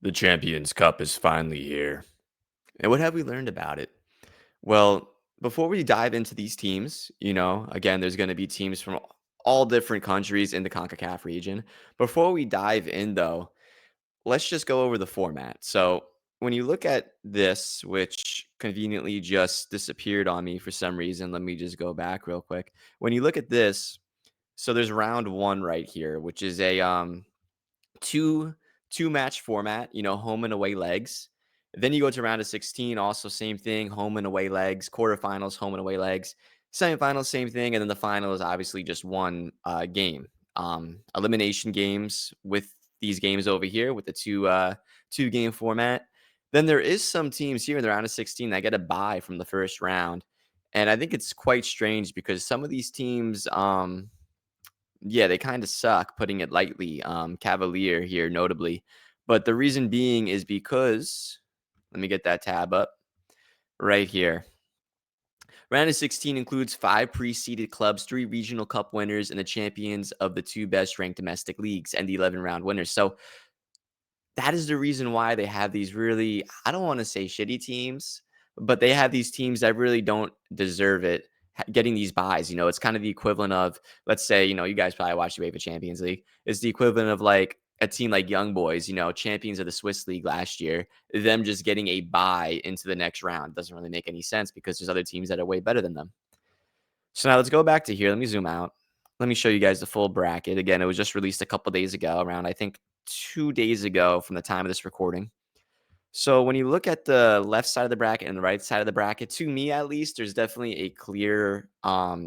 The Champions Cup is finally here. And what have we learned about it? Well, before we dive into these teams, again, there's going to be teams from all different countries in the Concacaf region. Before we dive in, though, let's just go over the format. So, when you look at this, which conveniently just disappeared on me for some reason, let me just go back real quick. When you look at this, so there's round one right here, which is a two two match format, home and away legs. Then you go to round of 16, also same thing, home and away legs, quarterfinals, home and away legs, semifinals, same thing, and then the final is obviously just one game. Elimination games with these games over here with the two game format. Then there is some teams here in the round of 16 that get a bye from the first round. And I think it's quite strange because some of these teams yeah, they kinda suck, putting it lightly, Cavalier here notably, but the reason being is because let me get that tab up right here. Round of 16 includes 5 pre-seeded clubs, 3 regional cup winners, and the champions of the 2 best-ranked domestic leagues, and the 11 round winners. So that is the reason why they have these really, I don't wanna say shitty teams, but they have these teams that really don't deserve it getting these buys. It's kind of the equivalent of, let's say, you guys probably watch the UEFA Champions League. It's the equivalent of like a team like Young Boys, champions of the Swiss League last year, them just getting a buy into the next round. Doesn't really make any sense because there's other teams that are way better than them. So now let's go back to here. Let me zoom out. Let me show you guys the full bracket. Again, it was just released a couple days ago, around I think 2 days ago from the time of this recording. So when you look at the left side of the bracket and the right side of the bracket, to me at least, there's definitely a clear,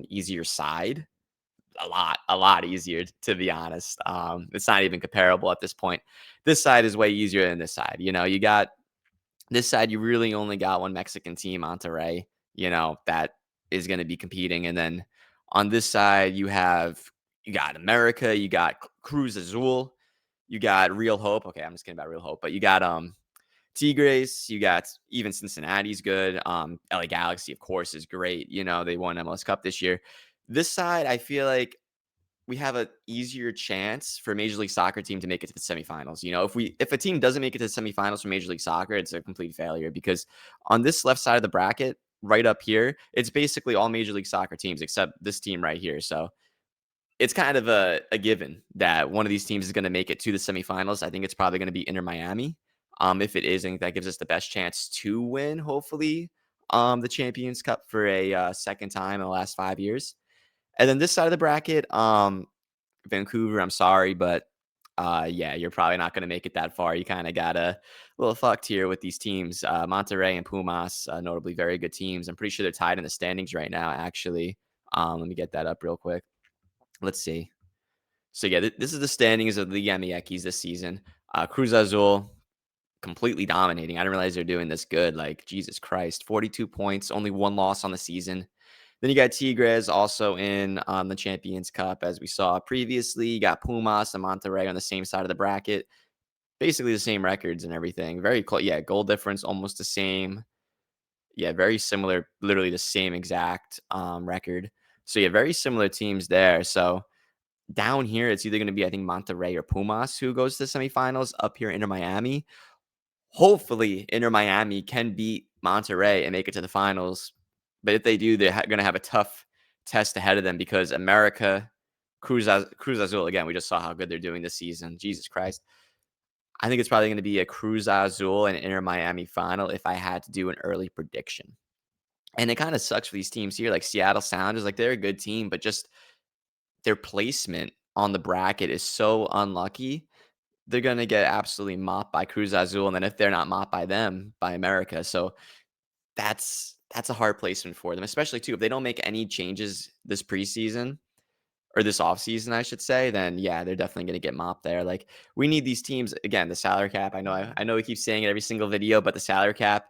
easier side. A lot easier, to be honest. It's not even comparable at this point. This side is way easier than this side. You got this side, you really only got one Mexican team, Monterrey, that is going to be competing. And then on this side, you got America, you got Cruz Azul, you got Real Hope. Okay, I'm just kidding about Real Hope, but you got Tigres, you got even Cincinnati's good. LA Galaxy, of course, is great. They won MLS Cup this year. This side, I feel like we have an easier chance for Major League Soccer team to make it to the semifinals. If a team doesn't make it to the semifinals for Major League Soccer, it's a complete failure because on this left side of the bracket, right up here, it's basically all Major League Soccer teams except this team right here. So it's kind of a given that one of these teams is going to make it to the semifinals. I think it's probably going to be Inter Miami. If it is, I think that gives us the best chance to win, hopefully, the Champions Cup for a second time in the last 5 years. And then this side of the bracket, Vancouver, I'm sorry, but yeah, you're probably not going to make it that far. You kind of got a little fucked here with these teams. Monterrey and Pumas, notably very good teams. I'm pretty sure they're tied in the standings right now, actually. Let me get that up real quick. Let's see. So yeah, this is the standings of the Liga MX this season. Cruz Azul completely dominating. I didn't realize they're doing this good. Like, Jesus Christ, 42 points, only one loss on the season. Then you got Tigres also in on the Champions Cup, as we saw previously. You got Pumas and Monterrey on the same side of the bracket. Basically the same records and everything. Very close. Yeah, goal difference almost the same. Yeah, very similar. Literally the same exact record. So yeah, very similar teams there. So down here, it's either going to be, I think, Monterrey or Pumas who goes to the semifinals. Up here, Inter Miami. Hopefully, Inter Miami can beat Monterrey and make it to the finals. But if they do, they're going to have a tough test ahead of them because America, Cruz Azul, again, we just saw how good they're doing this season. Jesus Christ. I think it's probably going to be a Cruz Azul and Inter Miami final if I had to do an early prediction. And it kind of sucks for these teams here. Like Seattle Sounders, like they're a good team, but just their placement on the bracket is so unlucky. They're gonna get absolutely mopped by Cruz Azul, and then if they're not mopped by them, by America. So that's a hard placement for them, especially too if they don't make any changes this preseason or this offseason, I should say, then yeah, they're definitely gonna get mopped there. Like we need these teams again, the salary cap. I know we keep saying it every single video, but the salary cap,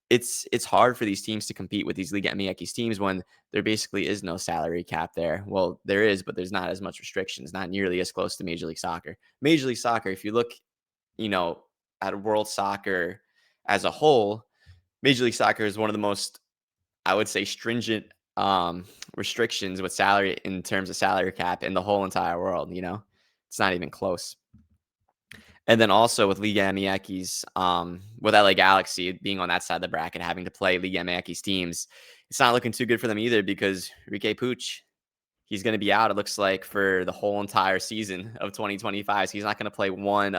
it's hard for these teams to compete with these Liga MX teams when there basically is no salary cap there. Well, there is, but there's not as much restrictions, not nearly as close to Major League Soccer. Major League Soccer, if you look, you know, at world soccer as a whole, Major League Soccer is one of the most, I would say, stringent restrictions with salary in terms of salary cap in the whole entire world. It's not even close. And then also with Liga MX, with LA Galaxy being on that side of the bracket, having to play Liga MX teams, it's not looking too good for them either because Riqui Puig, he's going to be out, it looks like, for the whole entire season of 2025. So he's not going to play one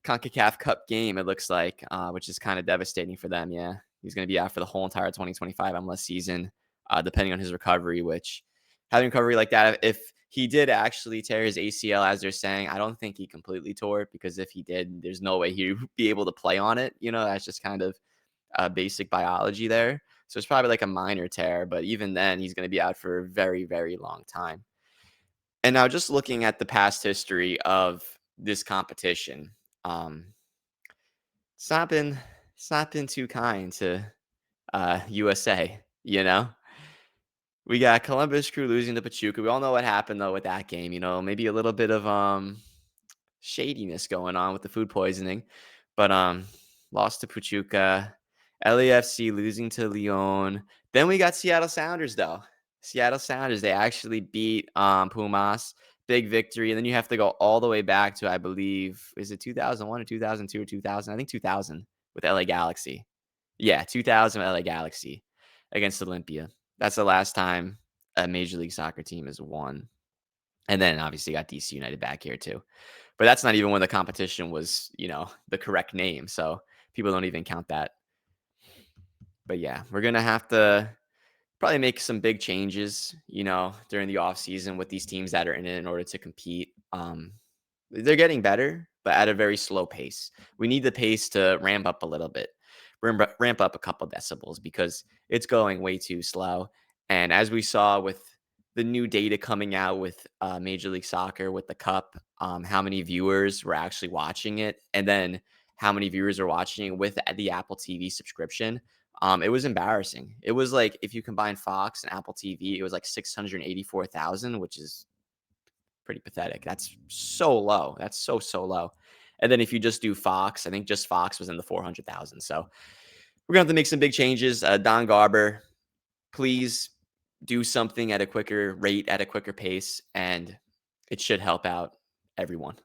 Concacaf Cup game, it looks like, which is kind of devastating for them. Yeah, he's going to be out for the whole entire 2025 MLS season, depending on his recovery. Which having recovery like that, if he did actually tear his ACL, as they're saying, I don't think he completely tore it because if he did, there's no way he'd be able to play on it. That's just kind of basic biology there. So it's probably like a minor tear, but even then, he's going to be out for a very, very long time. And now, just looking at the past history of this competition, um, it's not been it's not been too kind to USA. We got Columbus Crew losing to Pachuca. We all know what happened though with that game. Maybe a little bit of shadiness going on with the food poisoning, but lost to Pachuca. LAFC losing to Lyon. Then we got Seattle Sounders though. Seattle Sounders, they actually beat Pumas. Big victory. And then you have to go all the way back to, I believe, is it 2001 or 2002 or 2000? I think 2000 with LA Galaxy. Yeah, 2000 LA Galaxy against Olympia. That's the last time a Major League Soccer team has won. And then obviously got DC United back here too. But that's not even when the competition was, the correct name. So people don't even count that. But yeah, we're going to have to probably make some big changes, during the off season with these teams that are in it in order to compete. They're getting better, but at a very slow pace. We need the pace to ramp up a little bit, ramp up a couple decibels because it's going way too slow. And as we saw with the new data coming out with Major League Soccer with the Cup, how many viewers were actually watching it, and then how many viewers are watching it with the Apple TV subscription. It was embarrassing. It was like if you combine Fox and Apple TV, it was like 684,000, which is pretty pathetic. That's so low. That's so low. And then if you just do Fox, I think just Fox was in the 400,000. So we're gonna have to make some big changes. Don Garber, please do something at a quicker rate, at a quicker pace, and it should help out everyone.